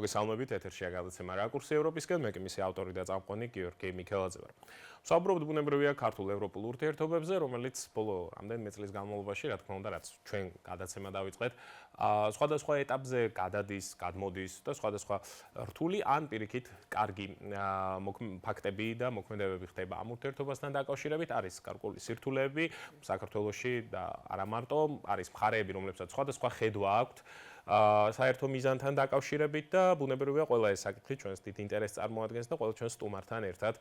მოგესალმებით, ეთერშია გადაცემა რაკურსი ევროპისკენ, მე კი მისი ავტორი და წამყვანი გიორგი მიქელაძე ვარ. ვსაუბრობთ ბუნებრივია ქართულ-ევროპულ ურთიერთობებზე, რომელიც ბოლო რამდენიმე წლის განმავლობაში, რა თქმა უნდა, რაც ჩვენ გადაცემა დავიწყეთ, სხვადასხვა ეტაპზე გადადის, გადმოდის და სხვადასხვა რთული ან პირიქით კარგი ფაქტები და მოქმედებები ხდება ამ ურთიერთობასთან დაკავშირებით, არის გარკვეული სირთულეები საქართველოში და არა მარტო, არის მხარეები, რომლებსაც სხვადასხვა ხედვა აქვთ საერთო მიზანთან დაკავშირებით და ბუნებრივია ყველა ეს საკითხი ჩვენს დიდ ინტერესს წარმოადგენს და ყველა ჩვენს სტუმართან ერთად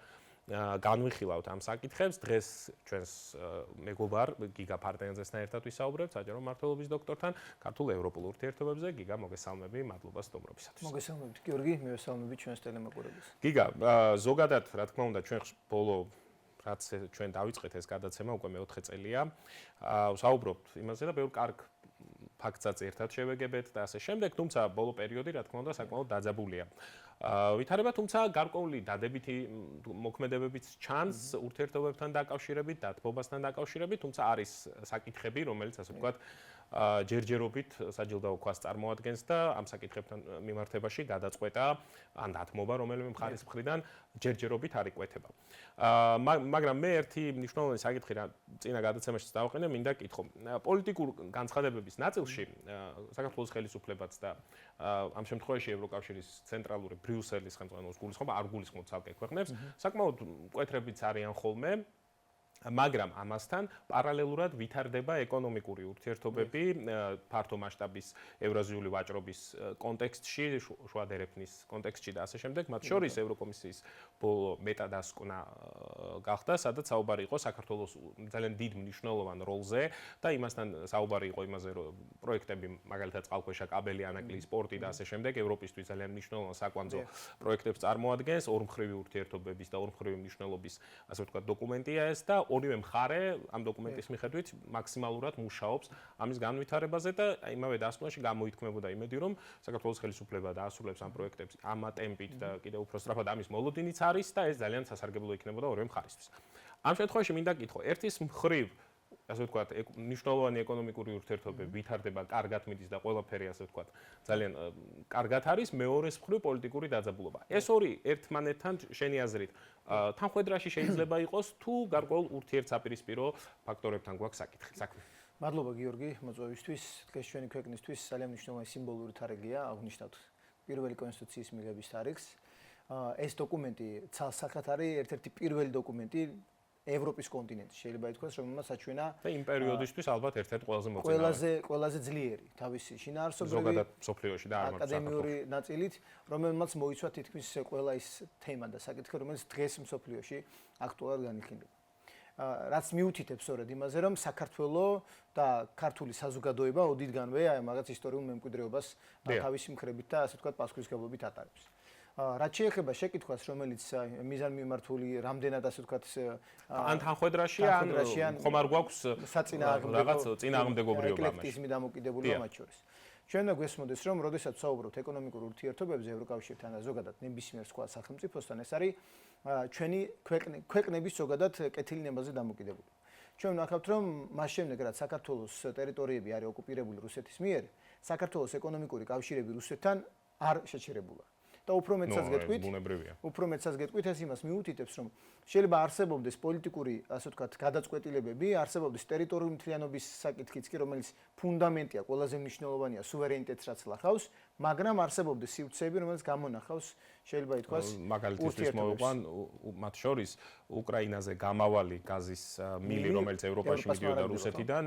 განვიხილავთ ამ საკითხებს. დღეს ჩვენს მეგობარ გიგა ფარტენძესთან ერთად ვისაუბრებთ საჯარო მმართველობის დოქტორთან ქართულ-ევროპულ ურთიერთობებზე. გიგა, მოგესალმები, მადლობა სტუმრობისათვის. მოგესალმებით, გიორგი, მივესალმებით ჩვენს ტელემოყურებელს. გიგა, ზოგადად, რა თქმა უნდა, ჩვენ ბოლო რაც ჩვენ დავიწყეთ ეს გადაცემა უკვე მე-4 წელია. ვსაუბრობთ იმაზე და ბევრ კარგ ფაქტსაც ერთად შევეგებთ და ასე შემდეგ, თუმცა ბოლო პერიოდი, რა თქმა უნდა, საკმაოდ დაძაბულია. ვითარება, თუმცა გარკვეული დადებითი მოქმედებებიც ჩანს ურთიერთობებთან დაკავშირებით, დათბობასთან დაკავშირებით, თუმცა არის საკითხები, რომელიც ასე ვთქვათ, ჯერჯერობით საჯილდაო ქვას წარმოადგენს და ამ საკითხებთან მიმართებაში გადაწყვეტა ან დათმობა რომელიმე მხარის მხრიდან ჯერჯერობით არ იკვეთება. მაგრამ მე ერთი მნიშვნელოვანი საკითხი რა წინა გადაცემაშიც დავაყენე, მინდა კითხო. პოლიტიკურ განცხადებების ნაწილში საქართველოს ხელისუფლებაც და ამ შემთხვევაში ევროკავშირის ცენტრალური ბრიუსელის ხელმძღვანელობის გულისხმობა არ გულისხმობს ცალკე ქვეყნებს, საკმაოდ მკვეთრებიც არიან ხოლმე. მაგრამ ამასთან პარალელურად ვითარდება ეკონომიკური ურთიერთობები ფართო მასშტაბის ევრაზიული ვაჭრობის კონტექსტში, შუა დერეფნის კონტექსტში და ასე შემდეგ. მათ შორის ევროკომისიის ბოლო მეტადასკვნა გახდა, სადაც საუბარი იყო საქართველოს ძალიან დიდ მნიშვნელოვან როლზე და იმასთან საუბარი იყო იმაზე, რომ პროექტები, მაგალითად წყალქვეშა კაბელი, ანაკლიის პორტი და ასე შემდეგ, ევროპისთვის ძალიან მნიშვნელოვან საკვანძო პროექტებს წარმოადგენს, ორმხრივი ურთიერთობების და ორმხრივი მნიშვნელობის, ასე ვთქვათ, დოკუმენტია ეს და ორივე მხარე ამ დოკუმენტის მიხედვით მაქსიმალურად მუშაობს ამის განვითარებაზე და იმავე დასკვნაში გამოითქმებოდა იმედი, რომ საქართველოს ხელისუფლება დაასრულებს ამ პროექტებს ამ ტემპით და კიდევ უფრო სწრაფად ამის მოლოდინიც არის და ეს ძალიან სასარგებლო იქნებოდა ორივე მხარისთვის. ამ შემთხვევაში მინდა კითხო, ერთის მხრივ ასე ვთქვათ, მნიშვნელოვანი ეკონომიკური ურთიერთობები ვითარდება, კარგად მიდის და ყველაფერი ასე ვთქვათ, ძალიან კარგად არის, მეორეს მხრივ პოლიტიკური დაძაბულობა. ეს ორი ერთმანეთთან შენი აზრით თანხვედრაში შეიძლება იყოს თუ გარკვეულ ურთიერთსაპირისპირო ფაქტორებთან გვაქვს საკითხი. მადლობა გიორგი მოწვევისთვის. დღეს ჩვენი ქვეყნისთვის ძალიან მნიშვნელოვანი სიმბოლური თარიღია, აღნიშნავთ პირველი კონსტიტუციის მიღების თარიღს. ეს დოკუმენტი ცალსახად არის ერთ-ერთი პირველი დოკუმენტი ევროპის კონტინენტში, შეიძლება ითქვას, რომელმაც აჩვენა და იმ პერიოდისთვის ალბათ ერთ-ერთი ყველაზე მოწინავე. ყველაზე ძლიერი თავისი შინაარსობრივი ზოგადად სოფლიოში და არ მარტო აკადემიური ნაწილით, რომელმაც მოიცვა თითქმის ყველა ის თემა და საკითხი, რომელიც დღეს მსოფლიოში აქტუალურად განიხილება. რაც მიუთითებს სწორედ იმაზე, რომ საქართველოს და ქართული საზოგადოება ოდითგანვე აი მაგაც ისტორიულ მემკვიდრეობას თავისი მხრებით და ასე ვთქვათ პასუხისმგებლობით ატარებს. რაც შეეხება შეკითხვას, რომელიც მიზანმიმართული რამდენად ასე ვთქვათ ან თანხვედრაში ან ხომ არ გვაქვს რაღაც წინააღმდეგობრიობა ამაში. ეკლექტიზმი დამოკიდებულება მათ შორის. ჩვენ უნდა გვესმოდეს, რომ როდესაც ვსაუბრობთ ეკონომიკურ ურთიერთობებზე ევროკავშირთან და ზოგადად ნებისმიერ სხვა სახელმწიფოსთან, ეს არის ჩვენი ქვეყნების ზოგადად კეთილინებაზე დამოკიდებული. ჩვენ ვნახავთ, რომ მას შემდეგ, რაც საქართველოს ტერიტორიები არის ოკუპირებული რუსეთის მიერ, საქართველოს ეკონომიკური კავშირები რუსეთთან არ შეჩერებულა. და უფრო მეტსაც გეტყვით, ეს იმას მიუთითებს, რომ შეიძლება არსებობდეს პოლიტიკური, ასე ვთქვათ, გადაწყვეტილებები, არსებობდეს ტერიტორიული მთლიანობის საკითხიც კი, რომელიც ფუნდამენტია, ყველაზე მნიშვნელოვანია სუვერენიტეტს რაც ლახავს, მაგრამ არსებობდეს სივრცეები, რომელიც გამონახავს, შეიძლება ითქვას, მაგალითისთვის მოვიყვან მათ შორის უკრაინაზე გამავალი გაზის მილი, რომელიც ევროპაში მიდიოდა რუსეთიდან,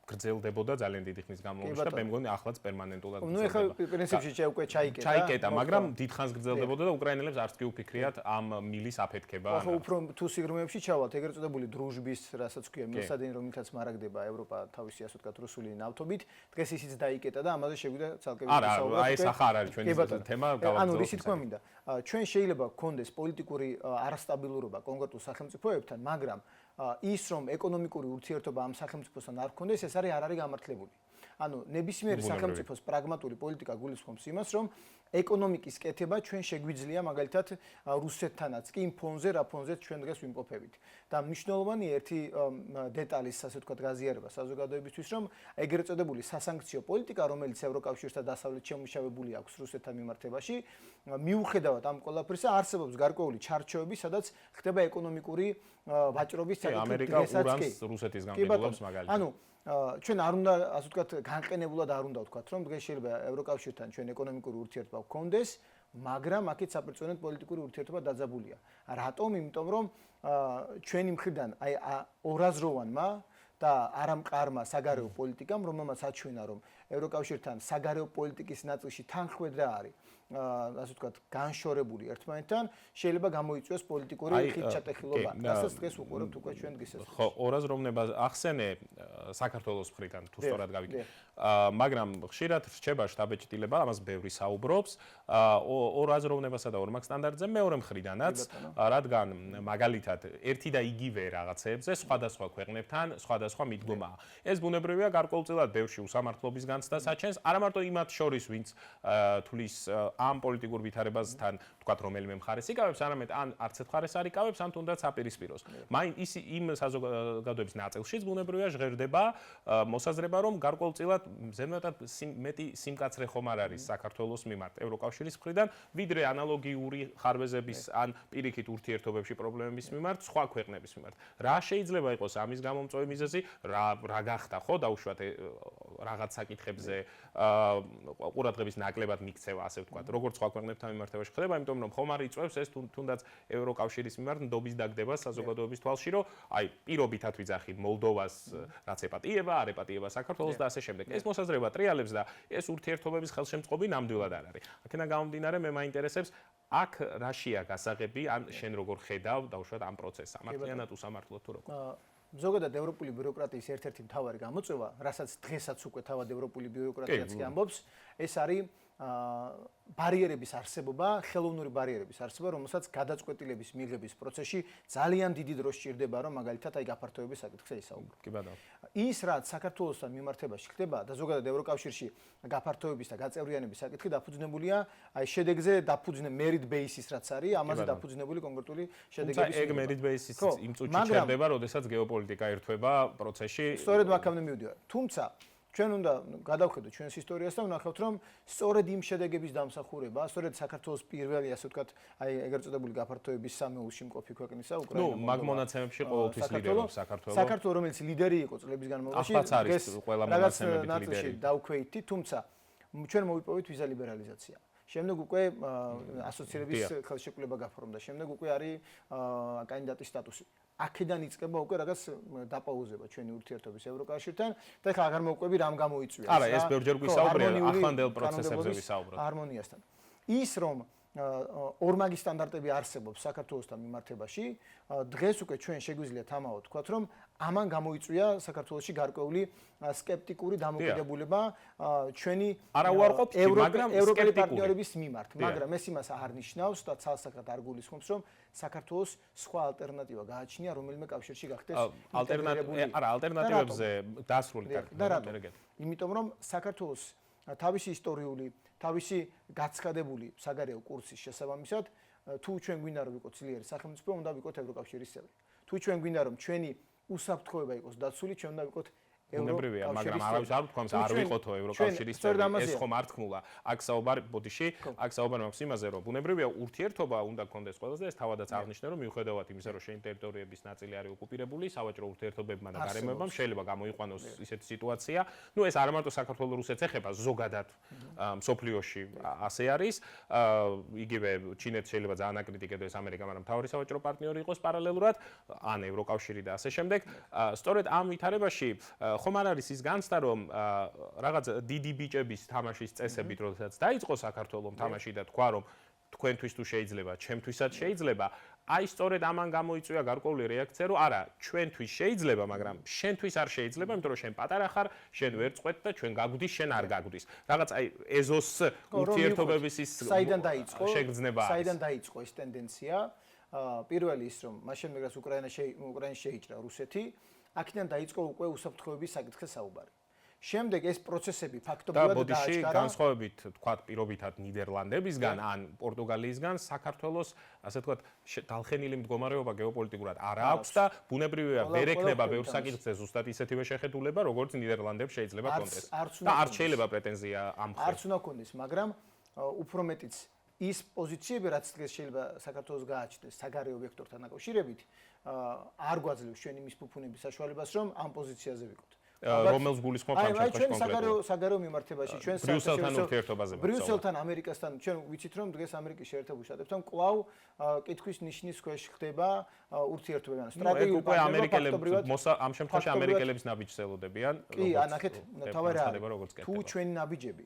გრძელდებოდა ძალიან დიდი ხნის განმავლობაში და მე მგონი ახლაც პერმანენტულად გრძელდება. ნუ ეხლა პრინციპში უკვე ჩაიკეტა, მაგრამ დიდ ხანს გრძელდებოდა და უკრაინელებს არც კი უფიქრიათ ამ მილის აფეთქება. ახლა უფრო თუ სიღრმეებში ჩავალთ, ეგრეთ წოდებული დრუჟბის, რასაც ქვია, მილსადენი, რომელთაც მარაგდება ევროპა თავისი ასე ვთქვათ რუსული ნავთობით, დღეს ისიც დაიკეტა და ამაზე შეგვიდა ცალკე ვისაუბროთ. არა, ეს ახლა არ არის ჩვენი თემა, გავაგზავნოთ. ანუ რისი თქმა მინდა, ჩვენ შეიძლება გქონდეს პოლიტიკური არასტაბილურობა კონკრეტულ სახელმწიფოებთან, მაგრამ ის რომ ეკონომიკური ურთიერთობა ამ სახელმწიფოსთან არ გქონდეს, ეს არ არის გამართლებული. ანუ ნებისმიერი სახელმწიფოს პრაგმატული პოლიტიკა გულისხმობს იმას, რომ ეკონომიკის კეთება ჩვენ შეგვიძლია მაგალითად რუსეთთანაც კი იმ ფონზე, რა ფონზეც ჩვენ დღეს ვიმყოფებით. და მნიშვნელოვანი ერთი დეტალის, ასე ვთქვათ, გაზიარება საზოგადოებისთვის, რომ ეგრეთ წოდებული სასანქციო პოლიტიკა, რომელიც ევროკავშირს და დასავლეთს შემუშავებული აქვს რუსეთთან მიმართებაში, მიუხედავად ამ ყველაფრისა, არსებობს გარკვეული ჩარჩოები, სადაც ხდება ეკონომიკური ვაჭრობის კი, ამერიკა ურანს რუსეთისგან მიღებს მაგალითად. ანუ ჩვენ არ უნდა, ასე ვთქვათ, განყენებულად არ უნდა ვთქვათ, რომ დღეს შეიძლება ევროკავშირთან ჩვენ ეკონომიკური ურთიერთობა გქონდეს, მაგრამ აქეთ საპირწონედ პოლიტიკური ურთიერთობა დაძაბულია. რატომ? იმიტომ რომ ჩვენი მხრიდან აი ორაზროვანმა და არამყარმა საგარეო პოლიტიკამ, რომელმაც აჩვენა, რომ ევროკავშირთან საგარეო პოლიტიკის ნაწილში თანხმედრა არის ასე ვთქვათ, განშორებული ერთმანეთთან, შეიძლება გამოიწვიოს პოლიტიკური ხიდჩატეხილობა. რასაც დღეს უყურებთ უკვე ჩვენ დღესაც. ხო, ორაზროვნება ახსენე საქართველოს მხრიდან თუ სწორად გავიგე. მაგრამ ხშირად რჩება შტაბ-ჭრილება, ამას ბევრი საუბრობს, ორაზროვნებასა და ორმაგ სტანდარტზე მეორე მხრიდანაც, რადგან მაგალითად ერთი და იგივე რაღაცეებზე სხვადასხვა ქვეყნებთან სხვადასხვა მიდგომაა. ეს ბუნებრივია გარკვეულწილად ბევრში უსამართლობის განცდას აჩენს, არა მარტო იმათ შორის, ვინც თulis ამ პოლიტიკურ ვითარებასთან თქვათ რომელიმე მხარეს იკავებს, არამედ ან არც ერთ მხარეს არ იკავებს, ან თუნდაც აპირისპიროს. ის იმ საზოგადოების ნაწილშიც ბუნებრივია ჟღერდება მოსაზრება, რომ გარკვეულწილად ზემოთად მეტი სიმკაცრე ხომ არ არის საქართველოს მიმართ ევროკავშირის მხრიდან, ვიდრე ანალოგიური ხარვეზების ან პირიქით ურთიერთობებში პრობლემების მიმართ სხვა ქვეყნების მიმართ. რა შეიძლება იყოს ამის გამომწვევი მიზეზი, რა გახდა ხო დაუშვათ რაღაც საკითხებზე ყურადღების ნაკლებად მიქცევა, ასე ვთქვათ, როგორც სხვა ქვეყნებთან მიმართებაში ხდება, იმიტომ რომ ხომ არ იწევს ეს თუნდაც ევროკავშირის მიმართ ნდობის დაგდება საზოგადოების თვალში, რომ აი პირობითად ვიძახით მოლდოვას რაც ეპატიება, არ ეპატიება საქართველოს და ასე შემდეგ. ეს მოსაზრება ტრიალებს და ეს ურთიერთობების ხელშემწყობი ნამდვილად არ არის. აქედან გამომდინარე მე მაინტერესებს აქ რაშია გასაღები, ან შენ როგორ ხედავ დაუშვათ ამ პროცესს, სამართლიანად უსამართლოდ თუ როგორ? ზოგადად ევროპული ბიუროკრატიის ერთ-ერთი მთავარი გამოწვევა, რასაც დღესაც უკვე თავად ევროპული ბიუროკრატიაც კი ამბობს, ეს არის ბარიერების არსებობა, ხელოვნური ბარიერების არსებობა, რომელსაც გადაწყვეტილების მიღების პროცესში ძალიან დიდი დრო სჭირდება, რომ მაგალითად აი გაფართოების საკითხზე ისაუბრო. კი ბატონო. ის რაც საქართველოსთან მიმართებაში ხდება და ზოგადად ევროკავშირში გაფართოების და გაწევრიანების საკითხი დაფუძნებულია აი შედეგზე დაფუძნე merit basis რაც არის, ამაზე დაფუძნებული კონკრეტული შედეგების. ეგ merit basis იმ წუთში ჩერდება, როდესაც გეოპოლიტიკა ერთვება პროცესში. სწორედ მაგამდე მივდივარ. თუმცა ჩვენ უნდა გადავხედოთ ჩვენს ისტორიას და ვნახავთ, რომ სწორედ იმ შედეგების დამსახურება, სწორედ საქართველოს პირველი, ასე ვთქვათ, აი ეგრეთ წოდებული გაფართოების სამეულში მყოფი ქვეყნისა, უკრაინა. ნუ მაგ მონაცემებში ყოველთვის ლიდერობს საქართველო. საქართველო, რომელიც ლიდერი იყო წლების განმავლობაში, დღეს ყველა მონაცემებით ლიდერი. დავქვეითი, თუმცა ჩვენ მოვიპოვეთ ვიზა ლიბერალიზაცია. შემდეგ უკვე ასოცირების ხელშეკრულება გაფორმდა. შემდეგ უკვე არის კანდიდატის სტატუსი. აქედან იწყება უკვე რაღაც დაპაუზება ჩვენი ურთიერთობის ევროკავშირთან და ეხლა აღარ მოვყვები რამ გამოიწვია. არა, ეს ბევრჯერ გვისაუბრია ახლანდელ პროცესებზე ვისაუბროთ. ჰარმონიასთან. ის რომ ორმაგი სტანდარტები არსებობს საქართველოსთან მიმართებაში, დღეს უკვე ჩვენ შეგვიძლია თამაოდ თქვათ, რომ ამან გამოიწვია საქართველოში გარკვეული სკეპტიკური დამოკიდებულება ჩვენი ევროპელი პარტნიორების მიმართ, მაგრამ ეს იმას არ ნიშნავს და ცალსახად არ გულისხმობს, რომ საქართველოს სხვა ალტერნატივა გააჩნია, რომელიმე კავშირში გახდეს ალტერნატივებზე დასრული კარტი. იმიტომ რომ საქართველოს თავისი ისტორიული, თავისი გაცხადებული საგარეო კურსის შესაბამისად, თუ ჩვენ გვინდა რომ ვიყოთ ძლიერი სახელმწიფო, უნდა ვიყოთ ევროკავშირის წევრი. თუ ჩვენ გვინდა რომ ჩვენი უსაფრთხოება იყოს დაცული, ჩვენ უნდა ვიყოთ ბუნებრივია, მაგრამ არავის არ ვთქვამს არ ვიყოთო ევროკავშირის წევრი. ეს ხომ არ თქმულა. აქ საუბარი, ბოდიში, აქ საუბარი მაქვს იმაზე, რომ ბუნებრივია ურთიერთობა უნდა გქონდეს ყველას და ეს თავადაც აღნიშნე, რომ მიუხედავად იმისა, რომ შენი ტერიტორიების ნაწილი არის ოკუპირებული, სავაჭრო ურთიერთობებმა და გარემოებამ შეიძლება გამოიყვანოს ისეთი სიტუაცია. ნუ ეს არ მარტო საქართველოს რუსეთს ეხება, ზოგადად მსოფლიოში ასე არის. იგივე ჩინეთს შეიძლება ძალიან აკრიტიკებდეს ამერიკა, მაგრამ მთავარი სავაჭრო პარტნიორი იყოს პარალელურად, ან ევროკავშირი და ასე შემდეგ. სწორედ ამ ვითარებაში ხომ არ არის ის განცდა, რომ რაღაც დიდი ბიჭების თამაშის წესებით, როდესაც დაიწყო საქართველოს თამაში და თქვა, რომ თქვენთვის თუ შეიძლება, ჩემთვისაც შეიძლება, აი სწორედ ამან გამოიწვია გარკვეული რეაქცია, რომ არა, ჩვენთვის შეიძლება, მაგრამ შენთვის არ შეიძლება, იმიტომ რომ შენ პატარა ხარ, შენ ვერ წყვეთ და ჩვენ გაგვდის, შენ არ გაგვდის. რაღაც აი ეზოს ურთიერთობების ის შეგრძნება არის. საიდან დაიწყო ეს ტენდენცია? პირველი ის, რომ მას შემდეგ რაც უკრაინას შეიჭრა რუსეთი, აქედან დაიწყო უკვე უსაფრთხოების საკითხზე საუბარი. შემდეგ ეს პროცესები და ფაქტობრივად ბოდიში დააჩქარა. განსხვავებით თქვათ პირობითად ნიდერლანდებისგან ან პორტუგალიისგან საქართველოს ასე თქვათ დალხენილი მდგომარეობა გეოპოლიტიკურად არ აქვს და ბუნებრივია ვერ ექნება ბევრ საკითხზე ზუსტად ისეთივე შეხედულება როგორც ნიდერლანდებს შეიძლება კონდეს. და არ შეიძლება პრეტენზია ამ მხრივ. არც უნდა კონდეს, მაგრამ უფრო მეტიც ის პოზიციები რაც დღეს შეიძლება საქართველოს გააჩნდეს საგარეო ვექტორთან დაკავშირებით არ გვაძლევს ჩვენი მის ფუფუნების საშუალებას რომ ამ პოზიციაზე ვიყოთ. რომელს გულისხმობ ამ შემთხვევაში კონკრეტულად საგარეო მიმართებაში ჩვენ ბრიუსელთან ურთიერთობაზე ბრიუსელთან ამერიკასთან ჩვენ ვიცით რომ დღეს ამერიკის შეერთებულ შტატებთან კვლავ კითხვის ნიშნის ქვეშ ხდება ურთიერთობები. სტრატეგიული პარტნიორობა ამ შემთხვევაში ამერიკელების ნაბიჯს ელოდებიან. კი, ანახეთ, თავი თუ ჩვენი ნაბიჯები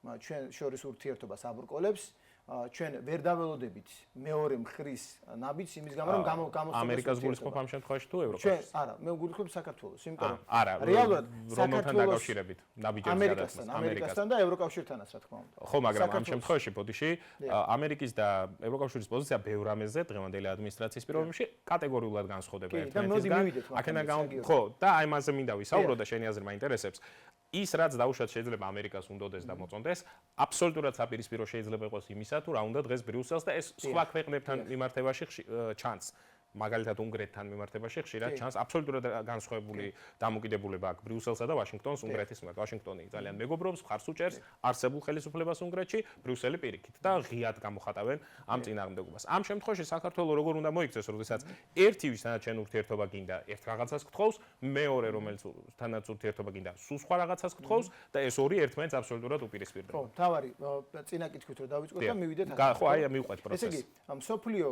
ჩვენ შორის ურთიერთობას აბრკოლებს ჩვენ ვერ დაველოდებით მეორე მხრის ნაბიჯს იმის გამო რომ გამოსწორდეს ამერიკას გულისხმობ ამ შემთხვევაში თუ ევროპას? ჩვენ არა, მე გულისხმობ საქართველოს, იმიტომ რომ არა, რეალურად რომელთან დაკავშირებით ნაბიჯებს გადაწყვეტს ამერიკასთან და ევროკავშირთანაც რა თქმა უნდა. ხო, მაგრამ ამ შემთხვევაში ბოდიში ამერიკის და ევროკავშირის პოზიცია ბევრ რამეზე დღევანდელი ადმინისტრაციის პირობებში კატეგორიულად განსხვავდება ერთმანეთისგან. აქედან ხო, და აი მასზე მინდა ვისაუბრო და შენი აზრი მაინტერესებს. ის რაც დაუშვათ შეიძლება ამერიკას უნდოდეს და მოწონდეს, აბსოლუტურად საპირისპირო შეიძლება იყოს იმისა, თუ რა უნდა დღეს ბრიუსელს და ეს სხვა ქვეყნებთან მიმართებაში ჩანს. მაგალითად უნგრეთთან მიმართებაში ხშირად ჩანს აბსოლუტურად განსხვავებული დამოკიდებულება აქვს ბრიუსელსა და ვაშინგტონს უნგრეთის მიმართ. ვაშინგტონი ძალიან მეგობრობს, მხარს უჭერს არსებულ ხელისუფლებას უნგრეთში, ბრიუსელი პირიქით და ღიად გამოხატავენ ამ წინააღმდეგობას. ამ შემთხვევაში საქართველოს როგორ უნდა მოიქცეს, როდესაც ერთი ვისთანაც ჩვენ ურთიერთობა გინდა, ერთ რაღაცას გთხოვს, მეორე რომელიც თანაც ურთიერთობა გინდა, სულ სხვა რაღაცას გთხოვს და ეს ორი ერთმანეთს აბსოლუტურად უპირისპირდება. ხო, თავარი წინა კითხვით რომ დავიწყოთ და მივიდეთ ასე. ხო, აი მივყვეთ პროცესს. ესე იგი, მსოფლიო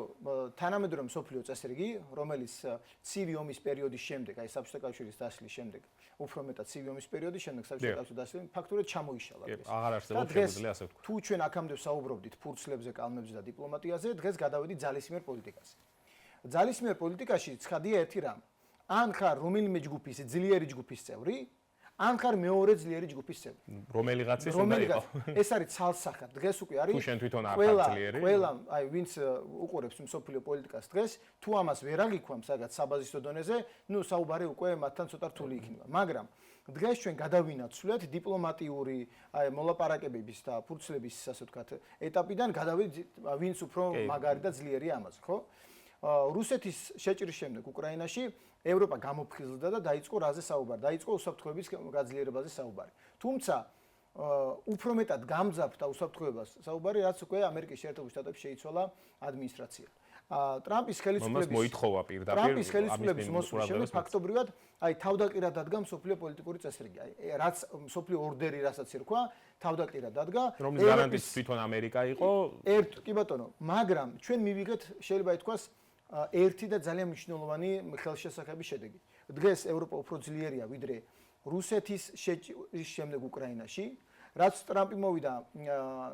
თანამედროვე მსოფლიო წესრიგი, რომელიც ცივი ომის პერიოდის შემდეგ, აი საბჭოთა კავშირის დასლის შემდეგ, უფრო მეტად ცივი ომის პერიოდის შემდეგ საბჭოთა კავშირის დასლის ფაქტურად ჩამოიშალა ეს. აღარ არსებობს შეგვიძლია ასე ვთქვათ. თუ ჩვენ აქამდე საუბრობდით ფურცლებზე, კალმებზე და დიპლომატიაზე, დღეს გადავედით ძალისმიერ პოლიტიკაზე. ძალისმიერ პოლიტიკაში ცხადია ერთი რამ. ან ხარ რომელიმე ჯგუფის ძლიერი ჯგუფის წევრი, ან ხარ მეორე ძლიერი ჯგუფის წევრი. რომელიღაცის უნდა იყოს. ეს არის ცალსახად. დღეს უკვე არის თუ შენ თვითონ არ ხარ ძლიერი. ყველა, აი ვინც უყურებს მსოფლიო პოლიტიკას დღეს, თუ ამას ვერ აღიქვამს რაღაც საბაზისო დონეზე, ნუ საუბარი უკვე მათთან ცოტა რთული იქნება. მაგრამ დღეს ჩვენ გადავინაცვლეთ დიპლომატიური აი მოლაპარაკებების და ფურცლების ასე ვთქვათ ეტაპიდან გადავიდეთ ვინც უფრო მაგარი და ძლიერი ამაზე, ხო? რუსეთის შეჭრის შემდეგ უკრაინაში ევროპა გამოფხიზლდა და დაიწყო რაზე საუბარი? დაიწყო უსაფრთხოების გაძლიერებაზე საუბარი. თუმცა უფრო მეტად გამძაფრ და უსაფრთხოებას საუბარი, რაც უკვე ამერიკის შეერთებულ შტატებში შეიცვალა ადმინისტრაცია. ტრამპის ხელისუფლების მოსვლის შემდეგ ფაქტობრივად აი თავდაყირად დადგა მსოფლიო პოლიტიკური წესრიგი. აი რაც მსოფლიო ორდერი რასაც ერქვა, თავდაყირად დადგა. რომლის გარანტიც თვითონ ამერიკა იყო. კი ბატონო, მაგრამ ჩვენ მივიღეთ შეიძლება ითქვას ერთი და ძალიან მნიშვნელოვანი ხელშესახების შედეგი. დღეს ევროპა უფრო ძლიერია ვიდრე რუსეთის შეჭრის შემდეგ უკრაინაში, რაც ტრამპი მოვიდა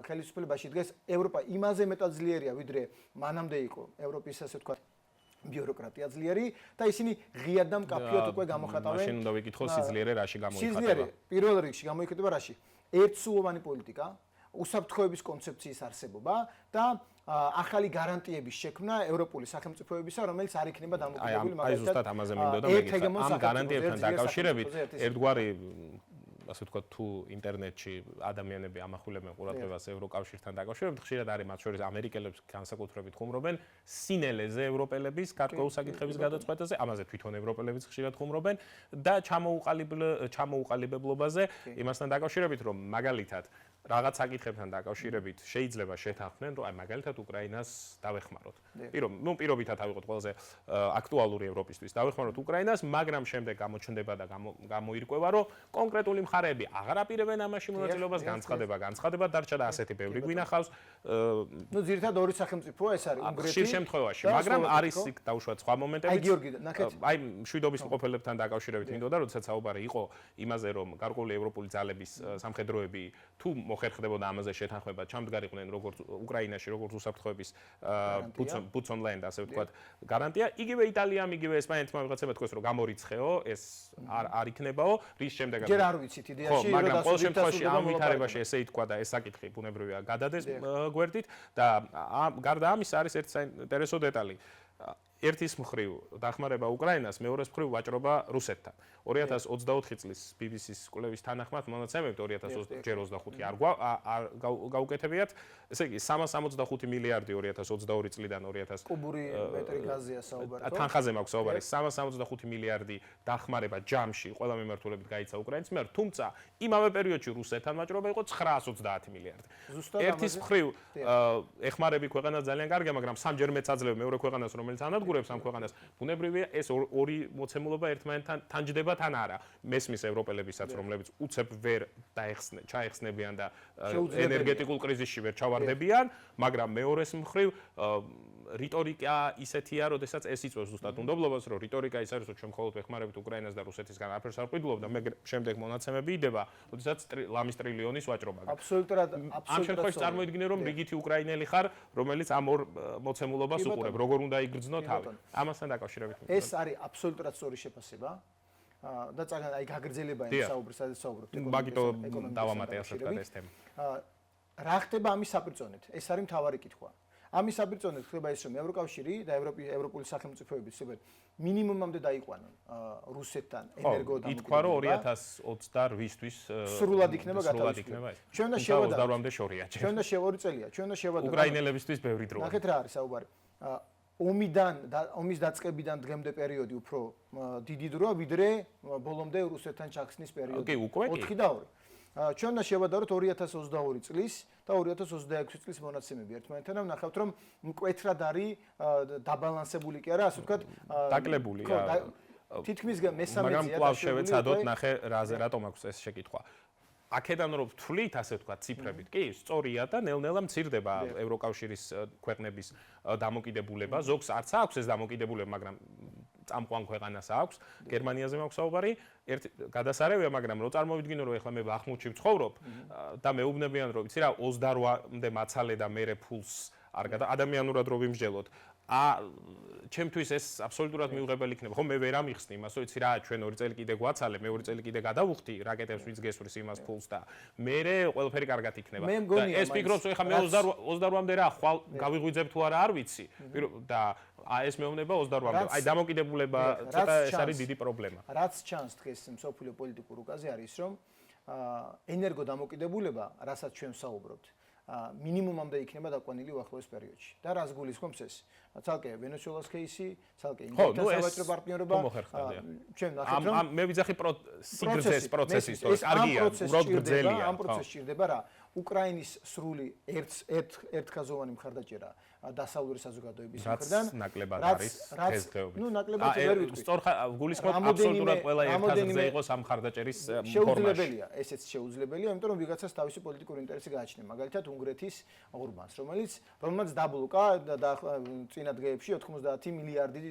ხელისუფლებაში, დღეს ევროპა იმაზე მეტად ძლიერია ვიდრე მანამდე იყო ევროპის ასე ვთქვათ ბიუროკრატია ძლიერი და ისინი ღიად და მკაფიოდ უკვე გამოხატავენ. მაშინ უნდა ვიკითხო სიძლიერე რაში გამოიხატება. სიძლიერე პირველ რიგში გამოიხატება რაში? ერთსულოვანი პოლიტიკა, უსაფრთხოების კონცეფციის არსებობა და ახალი გარანტიების შექმნა ევროპული სახელმწიფოებისა, რომელიც არ იქნება დამოკიდებული მაგალითად. აი ზუსტად ამაზე მინდოდა მეკითხა. ამ გარანტიებთან დაკავშირებით ერთგვარი ასე ვთქვათ, თუ ინტერნეტში ადამიანები ამახვილებენ ყურადღებას ევროკავშირთან დაკავშირებით, ხშირად არის მათ შორის ამერიკელებს განსაკუთრებით ხუმრობენ სინელეზე ევროპელების გარკვეულ საკითხების გადაწყვეტაზე, ამაზე თვითონ ევროპელებიც ხშირად ხუმრობენ და ჩამოუყალიბებლობაზე იმასთან დაკავშირებით, რომ მაგალითად რაღაც საკითხებთან დაკავშირებით შეიძლება შეთანხმდნენ, რომ აი მაგალითად უკრაინას დავეხმაროთ. პირობითად ავიღოთ ყველაზე აქტუალური ევროპისთვის, დავეხმაროთ უკრაინას, მაგრამ შემდეგ გამოჩნდება და გამოირკვევა, რომ კონკრეტული მხარეები აღარ აპირებენ ამაში მონაწილეობას, განცხადება დარჩა და ასეთი ბევრი გვინახავს. ნუ ძირითადად ორი სახელმწიფოა, ეს არის უნგრეთი. ხშირ შემთხვევაში, მაგრამ არის იქ დაუშვათ სხვა მომენტებიც. აი მშვიდობის მყოფელებთან დაკავშირებით მინდოდა, როდესაც საუბარი იყო იმაზე, რომ გარკვეული ევროპული ძალების სამხედროები თუ მოხერხდებოდა ამაზე შეთანხმება, ჩამდგარიყვნენ როგორც უკრაინაში, როგორც უსაფრთხოების boots on land, ასე ვთქვათ, გარანტია. იგივე იტალიამ, იგივე ესპანეთმა ვიღაცებმა თქვეს, რომ გამორიცხეო, ეს არ იქნებაო, რის შემდეგაც. ჯერ არ ვიცით იდეაში, მაგრამ ყოველ შემთხვევაში ამ ვითარებაში ესე ითქვა და ეს საკითხი ბუნებრივია გადადეს გვერდით და გარდა ამისა არის ერთი საინტერესო დეტალი. ერთის მხრივ დახმარება უკრაინას, მეორეს მხრივ ვაჭრობა რუსეთთან. 2024 წლის BBC-ს კვლევის თანახმად მონაცემებით 2025 არ გაუკეთებიათ. ესე იგი 365 მილიარდი 2022 წლიდან 2000 კუბური მეტრი გაზია საუბარი. თანხაზე მაქვს საუბარი 365 მილიარდი დახმარება ჯამში ყველა მიმართულებით გაიცა უკრაინის მიერ, თუმცა იმავე პერიოდში რუსეთთან ვაჭრობა იყო 930 მილიარდი. ერთის მხრივ ეხმარები ქვეყანას ძალიან კარგია, მაგრამ სამჯერ მეც აძლევ მეორე ქვეყანას, რომელიც ანადგურებს ამ ქვეყანას, ბუნებრივია ეს ორი მოცემულობა ერთმანეთთან თანჯდება თან არა. მესმის ევროპელებისაც, რომლებიც უცებ ვერ ჩაეხსნებიან და ენერგეტიკულ კრიზისში ვერ ჩავარდებიან, მაგრამ მეორეს მხრივ რიტორიკა ისეთია, როდესაც ეს იწვევს ზუსტად უნდობლობას, რომ რიტორიკა ის არის, რომ ჩვენ მხოლოდ ვეხმარებით უკრაინას და რუსეთისგან არაფერს არ ვყიდულობ და მე შემდეგ მონაცემები იდება, როდესაც ლამის ტრილიონის ვაჭრობა. აბსოლუტურად ამ შემთხვევაში წარმოიდგინე, რომ რიგითი უკრაინელი ხარ, რომელიც ამ ორ მოცემულობას უყურებ, როგორ უნდა იგრძნო თავი. ამასთან დაკავშირებით. ეს არის აბსოლუტურად სწორი შეფასება. და წაგან აი გაგრძელება იმ საუბრს, სადაც საუბრობთ ეკონომიკურ დავამატე ასეთ ეს თემა. რა ხდება ამის საპირწონედ? ეს არის მთავარი კითხვა. ამის საპირწონედ ხდება ის, რომ ევროკავშირი და ევროპული სახელმწიფოები ცდილობენ მინიმუმამდე დაიყვანონ რუსეთთან ენერგოდამოკიდებულება. ითქვა, რომ 2028-თვის სრულად იქნება გათავისუფლება. ჩვენ და შევადაროთ. 22-მდე შორია. ჩვენ და შევარი წელია. ჩვენ და შევადაროთ. უკრაინელებისთვის ბევრი დრო. ნახეთ რა არის საუბარი. ომის დაწყებიდან დღემდე პერიოდი უფრო დიდი დროა, ვიდრე ბოლომდე რუსეთთან ჩახსნის პერიოდი. კი, უკვე კი. 4 და 2. ჩვენ და შევადაროთ 2022 წლის და 2026 წლის მონაცემები ერთმანეთთან და ვნახავთ, რომ მკვეთრად არის დაბალანსებული კი არა, ასე ვთქვათ, დაკლებულია. თითქმის მესამეცია. მაგრამ კვლავ შევეცადოთ, ნახე, რატომ აქვს ეს შეკითხვა. აქედან რომ ვთვლით, ასე ვთქვათ, ციფრებით, კი, სწორია და ნელ-ნელა მცირდება ევროკავშირის ქვეყნების დამოკიდებულება. ზოგს არც აქვს ეს დამოკიდებულება, მაგრამ წამყვან ქვეყანას აქვს. გერმანიაზე მაქვს საუბარი. ერთი გადასარევია, მაგრამ რო წარმოვიდგინო, რომ ეხლა მე ბახმუთში ვცხოვრობ და მეუბნებიან, რომ იცი რა, 28-მდე მაცალე და მერე ფულს არ ადამიანურად რო ვიმსჯელოთ. ჩემთვის ეს აბსოლუტურად მიუღებელი იქნება. ხო, მე ვერ ამიხსნი იმას, რომ იცი რა, ჩვენ 2 წელი კიდე გვაცალე, მე 2 წელი კიდე გადავუხდი რაკეტებს ვინც გესვრის იმას ფულს და მე ყველაფერი კარგად იქნება. და ეს ფიქრობს, რომ ეხლა მე 28-მდე რა ხვალ გავიღვიძებ თუ არა არ ვიცი. და ეს მეუბნება 28-მდე. აი დამოკიდებულება ცოტა ეს არის დიდი პრობლემა. რაც ჩანს დღეს მსოფლიო პოლიტიკურ უკაზე არის, რომ ენერგო დამოკიდებულება, რასაც ჩვენ ვსაუბრობთ, მინიმუმამდე იქნება დაყვანილი უახლოეს პერიოდში. და რას გულისხმობს ეს? ცალკე ვენესუელას кейსი, ცალკე ინდოეთის სავაჭრო პარტნიორობა. ჩვენ ნახეთ, რომ მე ვიძახი სიგრძეს პროცესის, კარგია, უბრალოდ გრძელია. ამ პროცესში ჭირდება რა? უკრაინის სრული ერთხაზოვანი მხარდაჭერა დასავლური საზოგადოების მხრიდან. რაც ნაკლებად არის დღესდღეობით. ნუ ნაკლებად ვერ ვიტყვი. გულისხმობ აბსოლუტურად ყველა ერთხაზზე იყოს ამ მხარდაჭერის ფორმაში. შეუძლებელია, ესეც შეუძლებელია, იმიტომ რომ ვიღაცას თავისი პოლიტიკური ინტერესი გააჩნია. მაგალითად უნგრეთის ორბანს, რომელმაც დაბლოკა და წინა დღეებში 90 მილიარდი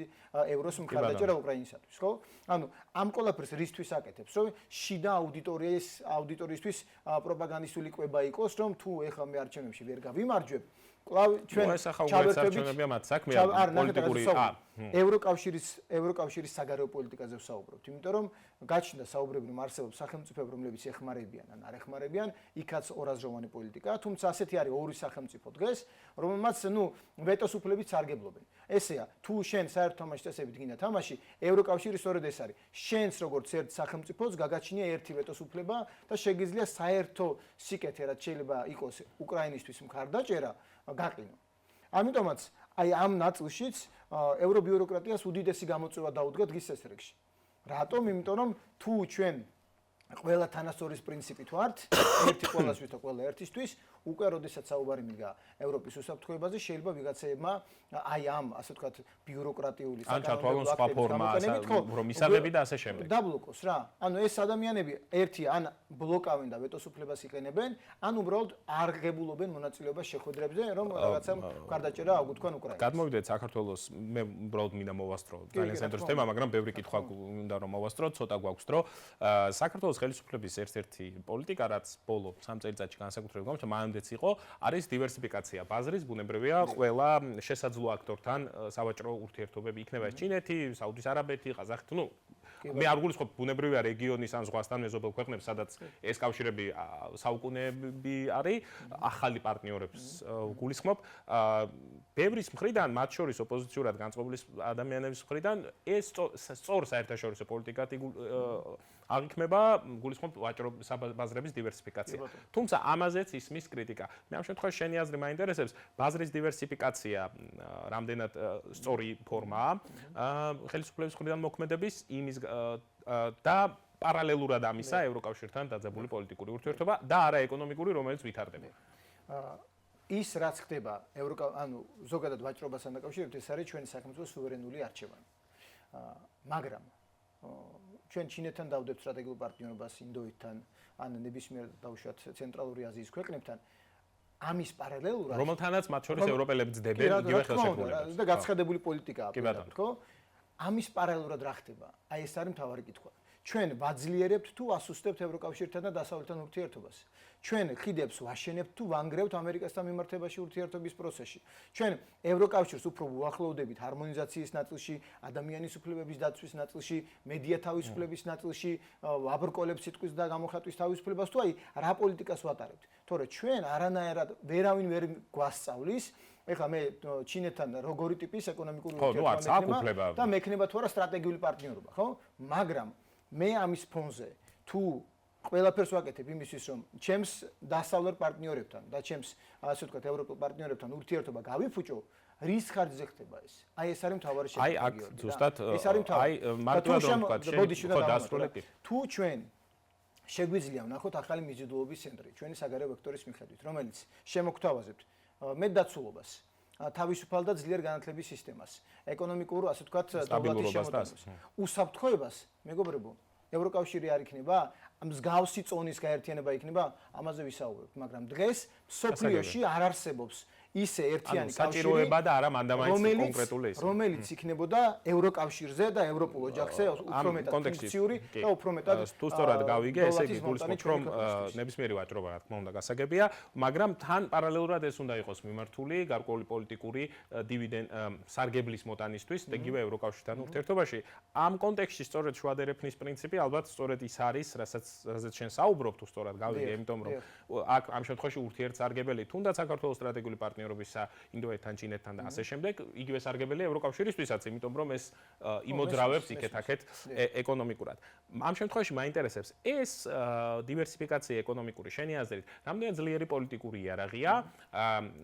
ევროს მხარდაჭერა უკრაინისათვის, ხო? ანუ ამ ყველაფერს რისთვის აკეთებს, რომ შიდა აუდიტორიისთვის პროპაგანდისტული კვება იყოს, რომ თუ ეხლა მე არჩევნებში ვერ გავიმარჯვებ, კვლავ ჩვენ ჩავერთვებია მათ საქმეა პოლიტიკური ევროკავშირის საგარეო პოლიტიკაზე ვსაუბრობთ, იმიტომ რომ გაჩნდა საუბრები, რომ არსებობს სახელმწიფოები, რომლებიც ეხმარებიან ან არ ეხმარებიან, იქაც ორაზროვანი პოლიტიკაა, თუმცა ასეთი არის ორი სახელმწიფო დღეს, რომელმაც ვეტოს უფლებიც სარგებლობენ. ესეა, თუ შენ საერთო თამაშის წესებით გინდა თამაში, ევროკავშირი სწორედ ეს არის. შენს როგორც ერთ სახელმწიფოს გაგაჩნია ერთი ვეტოს უფლება და შეგიძლია საერთო სიკეთე, რაც შეიძლება იყოს უკრაინისთვის მხარდაჭერა, გაყინო. ამიტომაც აი ამ ნაწილშიც ევრობიუროკრატიას უდიდესი გამოწვევა დაუდგა დღის წესრიგში. რატომ? იმიტომ რომ თუ ჩვენ ყველა თანასწორის პრინციპით ვართ, ერთი ყველასთვის და ყველა ერთისთვის, უკვე როდესაც საუბარი მიდგა ევროპის უსაფრთხოებაზე, შეიძლება ვიღაცეებმა აი ამ, ასე ვთქვათ, ბიუროკრატიული საკანონმდებლო სხვა ფორმა, რომ ისარგებლები და ასე შემდეგ. დაბლოკოს რა. ანუ ეს ადამიანები ერთი ან ბლოკავენ და ვეტოს უფლებას იყენებენ, ან უბრალოდ არ ღებულობენ მონაწილეობას შეხვედრებზე, რომ რაღაცამ მხარდაჭერა აუგუთქვან უკრაინას. გადმოვიდეთ საქართველოს, მე უბრალოდ მინდა მოვასწრო ძალიან ცენტრის თემა, მაგრამ ბევრი კითხვა უნდა რომ მოვასწრო, ცოტა გვაქვს დრო. საქართველოს ხელისუფლების ერთ-ერთი პოლიტიკა, რაც ბოლო 3 წელიწადში განსაკუთრებით გამოსცა, მანამდეც იყო, არის დივერსიფიკაცია ბაზრის, ბუნებრივია, ყველა შესაძლო აქტორთან სავაჭრო ურთიერთობები იქნება ეს ჩინეთი, საუდის არაბეთი, ყაზახეთი, მე არ გულისხმობ ბუნებრივია რეგიონის ან ზღვასთან მეზობელ ქვეყნებს, სადაც ეს კავშირები საუკუნეები არის, ახალი პარტნიორებს გულისხმობ. ბევრის მხრიდან, მათ შორის ოპოზიციურად განწყობილი ადამიანების მხრიდან ეს სწორ საერთაშორისო პოლიტიკად აღიქმება, გულისხმობ ვაჭრობ-საბაზრების დივერსიფიკაცია. თუმცა ამაზეც ისმის კრიტიკა. მე ამ შემთხვევაში შენი აზრი მაინტერესებს, ბაზრის დივერსიფიკაცია რამდენად სწორი ფორმაა ხელისუფლების მხრიდან მოქმედების იმის და პარალელურად ამისა ევროკავშირთან დაძაბული პოლიტიკური ურთიერთობა და არა ეკონომიკური, რომელიც ვითარდება. ის რაც ხდება ანუ ზოგადად ვაჭრობასთან დაკავშირებით, ეს არის ჩვენი სახელმწიფოს სუვერენული არჩევანი. მაგრამ ჩვენ ჩინეთთან დავდებთ სტრატეგიულ პარტნიორობას ინდოეთთან, ან ნებისმიერ დაუშვათ ცენტრალური აზიის ქვეყნებთან. ამის პარალელურად, რომელთანაც მათ შორის ევროპელები ძდებენ იგივე ხელშეკრულებას და გაცხადებული პოლიტიკაა, ხო? ამის პარალელურად რა ხდება? აი ეს არის მთავარი კითხვა. ჩვენ ვაძლიერებთ თუ ასუსტებთ ევროკავშირთან და დასავლეთთან ურთიერთობას. ჩვენ ხიდებს ვაშენებთ თუ ვანგრევთ ამერიკასთან მიმართებაში ურთიერთობის პროცესში. ჩვენ ევროკავშირს უფრო უახლოვდებით ჰარმონიზაციის ნაწილში, ადამიანის უფლებების დაცვის ნაწილში, მედია თავისუფლების ნაწილში, აბრკოლებს სიტყვის და გამოხატვის თავისუფლებას თუ აი რა პოლიტიკას ვატარებთ. თორე ჩვენ არანაირად ვერავინ ვერ გვასწავლის ეხლა მე ჩინეთთან როგორი ტიპის ეკონომიკური ურთიერთობა და მექნება თუ არა სტრატეგიული პარტნიორობა, ხო? მაგრამ მე ამის ფონზე თუ ყველაფერს ვაკეთებ იმისთვის, რომ ჩემს დასავლურ პარტნიორებთან და ჩემს ასე ვთქვათ ევროპელ პარტნიორებთან ურთიერთობა გავიფუჭო, რის ხარჯზე ხდება ეს? აი ეს არის მთავარი შეფასება. აი აქ ზუსტად ეს არის მთავარი. აი მარტივად რომ ვთქვათ, ხო დასრულე. თუ ჩვენ შეგვიძლია ვნახოთ ახალი მიზიდულობის ცენტრი, ჩვენი საგარეო ვექტორის მიხედვით, რომელიც შემოგთავაზებთ მეტდაცულობას, თავისუფალ და ძლიერ განათლების სისტემას, ეკონომიკურ, ასე ვთქვათ, დაბლობის შემოთავაზებას, უსაფრთხოებას, მეგობრებო, ევროკავშირი არ იქნება, მსგავსი წონის გაერთიანება იქნება, ამაზე ვისაუბრებთ, მაგრამ დღეს სოფლიოში არ არსებობს ისე ერთიანი საჭიროება და არა მანდამაინც კონკრეტული ის რომელიც იქნებოდა ევროკავშირზე და ევროპულ ოჯახზე უფრო მეტად ფუნქციური და უფრო მეტად თუ სწორად გავიგე, ესე იგი გულისხმობთ, რომ ნებისმიერი ვაჭრობა რა თქმა უნდა გასაგებია, მაგრამ თან პარალელურად ეს უნდა იყოს მიმართული გარკვეული პოლიტიკური სარგებლის მოტანისთვის იგივე ევროკავშირთან ურთიერთობაში. ამ კონტექსტში სწორედ შუადერეფნის პრინციპი ალბათ სწორედ ის არის, რასაც შენ საუბრობ თუ სწორად გავიგე, იმიტომ რომ აქ ამ შემთხვევაში ურთიერთსარგებელი თუნდაც საქართველოს სტრატეგიული პარტნიორობისა ინდოეთთან, ჩინეთთან და ასე შემდეგ, იგივე სარგებელია ევროკავშირისთვისაც, იმიტომ რომ ეს იმოძრავებს იქეთ-აქეთ ეკონომიკურად. ამ შემთხვევაში მაინტერესებს ეს დივერსიფიკაცია ეკონომიკური შენი აზრით, რამდენად ძლიერი პოლიტიკური იარაღია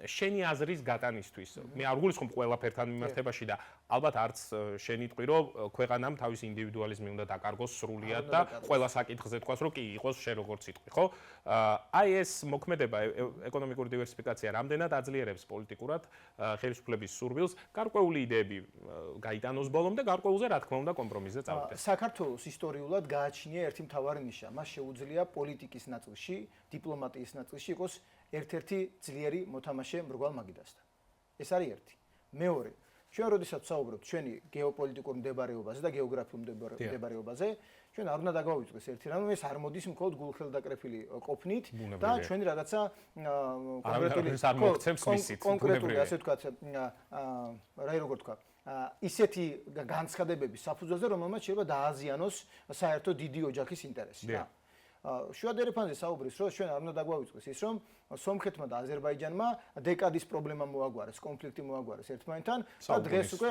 შენი აზრის გატანისთვის. მე არ გულისხმობ ყველაფერთან მიმართებაში და ალბათ არც შენი თქვი, რომ ქვეყანამ თავისი ინდივიდუალიზმი უნდა დაკარგოს სრულიად და ყველა საკითხზე თქვას, რომ კი იყოს შენ როგორც სიტყვი, ხო? აი ეს მოქმედება ეკონომიკური დივერსიფიკაცია რამდენად აძლიერებს პოლიტიკურად ხელისუფლების სურვილს გარკვეული იდეები გაიტანოს ბოლომდე, გარკვეულზე რა თქმა უნდა კომპრომისზე წავიდეს. საქართველოს ისტორიულად გააჩნია ერთი მთავარი ნიშა. მას შეუძლია პოლიტიკის ნაწილში, დიპლომატიის ნაწილში იყოს ერთ-ერთი ძლიერი მოთამაშე მრგვალ მაგიდასთან. ეს არის ერთი. მეორე, ჩვენ როდესაც ვსაუბრობთ ჩვენი გეოპოლიტიკურ მდებარეობაზე და გეოგრაფიულ მდებარეობაზე, ჩვენ არ უნდა დაგვავიწყდეს ერთი რამ, ეს არ მოდის მხოლოდ გულხელდაკრეფილი ყოფნით და ჩვენი რაღაცა კონკრეტული, ასე ვთქვათ, რა როგორ თქვა, ისეთი განცხადებების საფუძველზე, რომელმაც შეიძლება დააზიანოს საერთო დიდი ოჯახის ინტერესი. შუადერეფანზე საუბრის დროს ჩვენ არ უნდა დაგვავიწყდეს ის, რომ სომხეთმა და აზერბაიჯანმა დეკადის პრობლემა მოაგვარეს, კონფლიქტი მოაგვარეს ერთმანეთთან და დღეს უკვე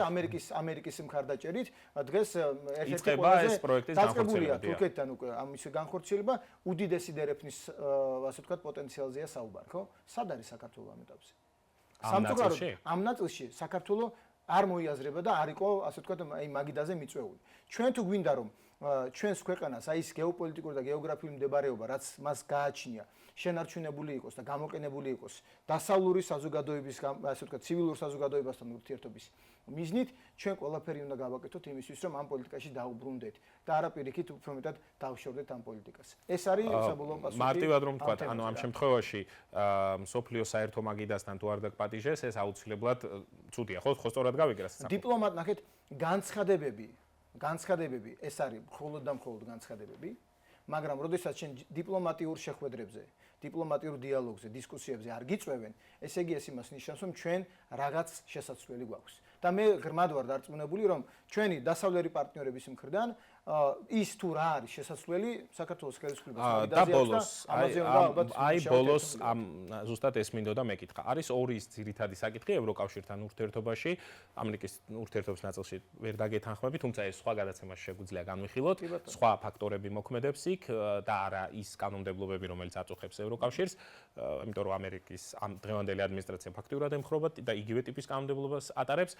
ამერიკის მხარდაჭერით დღეს ერთ-ერთი ყველაზე დაწყებულია თურქეთთან უკვე ამის განხორციელება უდიდესი დერეფნის ასე ვთქვათ პოტენციალზეა საუბარი, ხო? სად არის საქართველო ამ ეტაპზე? ამ ნაწილში საქართველო არ მოიაზრება და არ იყო ასე ვთქვათ აი მაგიდაზე მიწვეული. ჩვენ თუ გვინდა რომ ჩვენს ქვეყანას აი ეს გეოპოლიტიკური და გეოგრაფიული მდებარეობა, რაც მას გააჩნია, შენარჩუნებული იყოს და გამოყენებული იყოს დასავლური საზოგადოების, ასე ვთქვათ, ცივილურ საზოგადოებასთან ურთიერთობის მიზნით, ჩვენ ყველაფერი უნდა გავაკეთოთ იმისთვის, რომ ამ პოლიტიკაში დაუბრუნდეთ და არა პირიქით უფრო მეტად დავშორდეთ ამ პოლიტიკას. ეს არის საბოლოო პასუხი. მარტივად რომ ვთქვათ, ანუ ამ შემთხვევაში მსოფლიო საერთო მაგიდასთან თუ არ დაგპატიჟეს, ეს აუცილებლად ცუდია, ხო სწორად გავიგე რასაც. დიპლომატ ნახეთ განცხადებები ეს არის მხოლოდ და მხოლოდ განცხადებები, მაგრამ როდესაც შენ დიპლომატიურ შეხვედრებზე, დიპლომატიურ დიალოგზე, დისკუსიებზე არ გიწვევენ, ესე იგი ეს იმას ნიშნავს, რომ ჩვენ რაღაც შესაძლებელი გვაქვს. და მე ღრმად ვარ დარწმუნებული, რომ ჩვენი დასავლელი პარტნიორების მხრიდან ის თუ რა არის შესაძლებელი საქართველოს ხელისუფლებას და ბოლოს აი ბოლოს ზუსტად ეს მინდოდა მეკითხა. არის ორი ძირითადი საკითხი ევროკავშირთან ურთიერთობაში, ამერიკის ურთიერთობის ნაწილში ვერ დაგეთანხმები, თუმცა ეს სხვა გადაცემაში შეგვიძლია განვიხილოთ. სხვა ფაქტორები მოქმედებს იქ და არა ის კანონმდებლობები, რომელიც აწუხებს ევროკავშირს, იმიტომ რომ ამერიკის ამ დღევანდელი ადმინისტრაცია ფაქტიურად ემხრობა და იგივე ტიპის კანონმდებლობას ატარებს.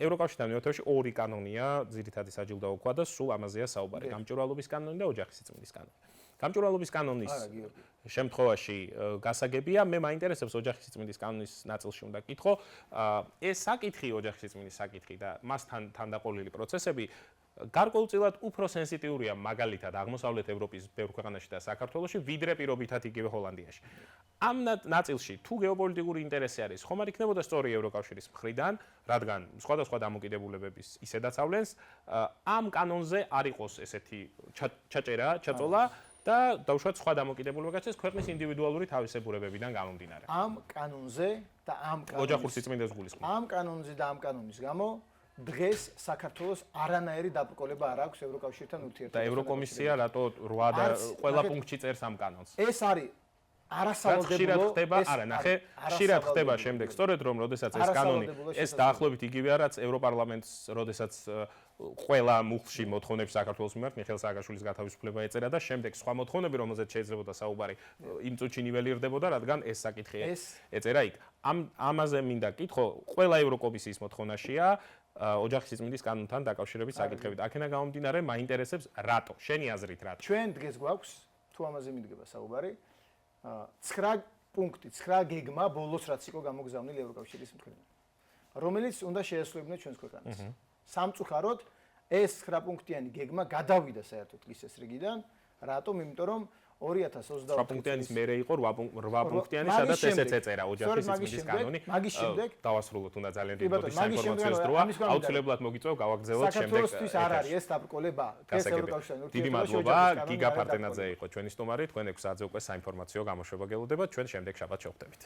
ევროკავშირთან მიმართებაში ორი კანონია, ძირითადი საჯილდო ქვა და სულ ამაზეა საუბარი. გამჭვირვალობის კანონი და ოჯახის სიწმინდის კანონი. გამჭვირვალობის კანონის შემთხვევაში გასაგებია, მე მაინტერესებს ოჯახის სიწმინდის კანონის ნაწილში უნდა კითხო, ეს საკითხი, ოჯახის სიწმინდის საკითხი და მასთან თანდაყოლილი პროცესები გარკვეულწილად უფრო სენსიტიურია მაგალითად აღმოსავლეთ ევროპის ბევრ ქვეყანაში და საქართველოში, ვიდრე პირობითად იგივე ჰოლანდიაში. ამ ნაწილში თუ გეოპოლიტიკური ინტერესი არის, ხომ არ იქნებოდა სწორი ევროკავშირის მხრიდან, რადგან სხვადასხვა დამოკიდებულებების ისედაც ავლენს, ამ კანონზე არ იყოს ესეთი ჩაჭერა, ჩაწოლა და დავუშვათ სხვა დამოკიდებულებებიც ქვეყნის ინდივიდუალური თავისებურებებიდან გამომდინარე. ამ კანონზე და ამ ოჯახურ სიწმინდეს გულისხმობ. ამ კანონზე და ამ კანონის გამო დღეს საქართველოს არანაირი დაბრკოლება არ აქვს ევროკავშირთან ურთიერთობასთან. და ევროკომისია რატო 8 და ყველა პუნქტში წერს ამ კანონს? ეს არის არასავალდებულო, ხდება, არა, ნახე, ხშირად ხდება შემდეგ, სწორედ რომ როდესაც ეს კანონი ეს დაახლოებით იგივეა, რაც ევროპარლამენტს, როდესაც ყველა მუხლში მოთხოვნებს საქართველოს მიმართ მიხეილ სააკაშვილის გათავისუფლება ეწერა და შემდეგ სხვა მოთხოვნები, რომელზეც შეიძლებოდა საუბარი, იმ წუთში ნიველირდებოდა, რადგან ეს საკითხი ეწერა იქ. ამაზე მინდა კითხო, ყველა ევროკომისიის მოთხოვნაშია ოჯახის სიწმინდის კანონთან დაკავშირებით საკითხებით. აქენა გამომდინარე, მაინტერესებს რატო? შენი აზრით რატო? ჩვენ დღეს გვაქვს, თუ ამაზე მიდგება საუბარი, 9 პუნქტი, 9 გეგმა ბოლოს რაც იყო გამოგზავნილი ევროკავშირის მხრიდან, რომელიც უნდა შეესრულებინათ ჩვენს ქვეყანას. სამწუხაროდ ეს 9 პუნქტიანი გეგმა გადავიდა საერთოდ ლისეს რიგიდან. რატომ? იმიტომ რომ 2024 პუნქტიანის მერე იყო 8 პუნქტიანი, სადაც ესეც ეწერა ოჯახის სიწმინდის კანონი. მაგის შემდეგ დავასრულოთ უნდა ძალიან დიდი მოდის საინფორმაციო დროა. აუცილებლად მოგიწევ, გავაგზავნოთ შემდეგ. საქართველოსთვის არ არის ეს დაბრკოლება. ეს ევროკავშირთან ურთიერთობაში. დიდი მადლობა, გიგა ფარტენაძე იყო ჩვენი სტუმარი. თქვენ 6 საათზე უკვე საინფორმაციო გამოშვება გელოდებათ. ჩვენ შემდეგ შაბათს შევხვდებით.